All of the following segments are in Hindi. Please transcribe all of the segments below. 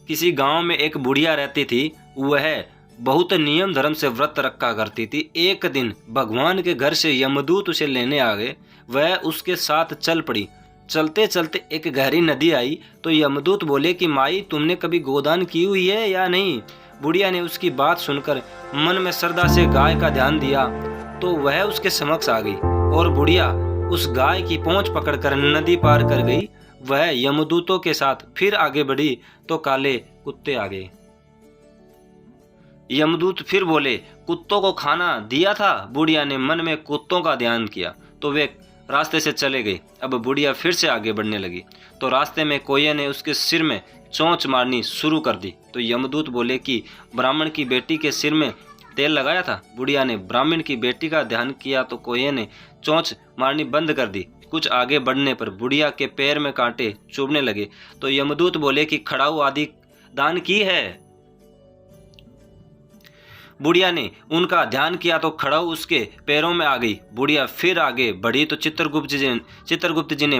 किसी गांव में एक बुढ़िया रहती थी। वह बहुत नियम धर्म से व्रत रखा करती थी। एक दिन भगवान के घर से यमदूत उसे लेने आ गए। वह उसके साथ चल पड़ी। चलते चलते एक गहरी नदी आई तो यमदूत बोले कि माई, तुमने कभी गोदान की हुई है या नहीं। बुढ़िया ने उसकी बात सुनकर मन में श्रद्धा से गाय का ध्यान दिया तो वह उसके समक्ष आ गई और बुढ़िया उस गाय की पूंछ पकड़कर नदी पार कर गई। वह यमदूतों के साथ फिर आगे बढ़ी तो काले कुत्ते आ गए। यमदूत फिर बोले, कुत्तों को खाना दिया था। बुढ़िया ने मन में कुत्तों का ध्यान किया तो वे रास्ते से चले गए। अब बुढ़िया फिर से आगे बढ़ने लगी तो रास्ते में कोये ने उसके सिर में चोंच मारनी शुरू कर दी। तो यमदूत बोले कि ब्राह्मण की बेटी के सिर में तेल लगाया था। बुढ़िया ने ब्राह्मण की बेटी का ध्यान किया तो कोये ने चोंच मारनी बंद कर दी। कुछ आगे बढ़ने पर बुढ़िया के पैर में कांटे चुभने लगे तो यमदूत बोले कि खड़ाऊ आदि दान की है। बुढ़िया ने उनका ध्यान किया तो खड़ाऊ उसके पैरों में आ गई। बुढ़िया फिर आगे बढ़ी तो चित्रगुप्त जी ने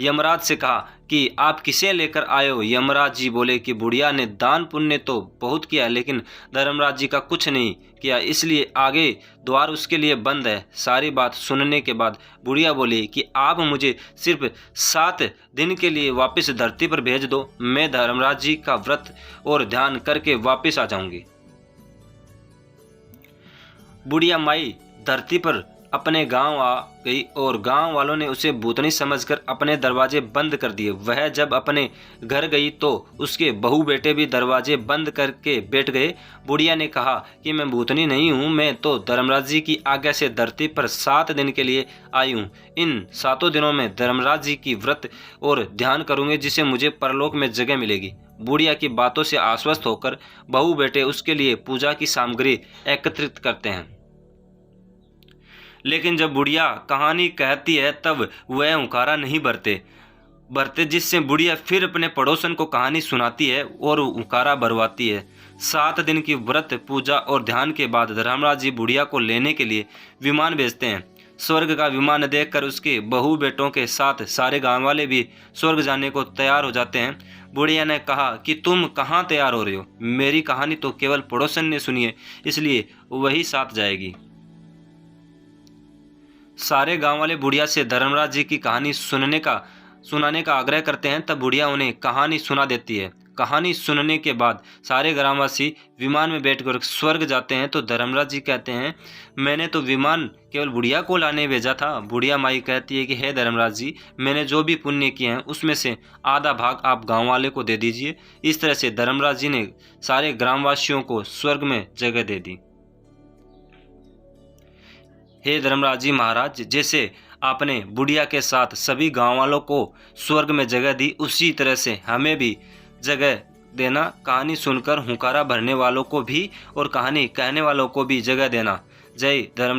यमराज से कहा कि आप किसे लेकर आए हो। यमराज जी बोले कि बुढ़िया ने दान पुण्य तो बहुत किया लेकिन धर्मराज जी का कुछ नहीं किया, इसलिए आगे द्वार उसके लिए बंद है। सारी बात सुनने के बाद बुढ़िया बोली कि आप मुझे सिर्फ 7 दिन के लिए वापस धरती पर भेज दो, मैं धर्मराज जी का व्रत और ध्यान करके वापस आ जाऊंगी। बुढ़िया माई धरती पर अपने गांव आ गई और गांव वालों ने उसे भूतनी समझकर अपने दरवाजे बंद कर दिए। वह जब अपने घर गई तो उसके बहू बेटे भी दरवाजे बंद करके बैठ गए। बुढ़िया ने कहा कि मैं भूतनी नहीं हूँ, मैं तो धर्मराज जी की आज्ञा से धरती पर 7 दिन के लिए आई हूँ। इन 7 दिनों में धर्मराज जी की व्रत और ध्यान करूँगी जिससे मुझे परलोक में जगह मिलेगी। बुढ़िया की बातों से आश्वस्त होकर बहू बेटे उसके लिए पूजा की सामग्री एकत्रित करते हैं। लेकिन जब बुढ़िया कहानी कहती है तब वह हुंकारा नहीं भरते, जिससे बुढ़िया फिर अपने पड़ोसन को कहानी सुनाती है और हुंकारा भरवाती है। 7 दिन की व्रत पूजा और ध्यान के बाद धर्मराज जी बुढ़िया को लेने के लिए विमान भेजते हैं। स्वर्ग का विमान देखकर उसके बहू बेटों के साथ सारे गांव वाले भी स्वर्ग जाने को तैयार हो जाते हैं। बुढ़िया ने कहा कि तुम कहाँ तैयार हो रहे हो, मेरी कहानी तो केवल पड़ोसन ने सुनी है, इसलिए वही साथ जाएगी। सारे गांव वाले बुढ़िया से धर्मराज जी की कहानी सुनाने का आग्रह करते हैं। तब बुढ़िया उन्हें कहानी सुना देती है। कहानी सुनने के बाद सारे ग्रामवासी विमान में बैठकर स्वर्ग जाते हैं। तो धर्मराज जी कहते हैं, मैंने तो विमान केवल बुढ़िया को लाने भेजा था। बुढ़िया माई कहती है कि हे धर्मराज जी, मैंने जो भी पुण्य किए हैं उसमें से आधा भाग आप गाँव वाले को दे दीजिए। इस तरह से धर्मराज जी ने सारे ग्रामवासियों को स्वर्ग में जगह दे दी। हे धर्मराज जी महाराज, जैसे आपने बुढ़िया के साथ सभी गांव वालों को स्वर्ग में जगह दी, उसी तरह से हमें भी जगह देना। कहानी सुनकर हुंकारा भरने वालों को भी और कहानी कहने वालों को भी जगह देना। जय धर्म।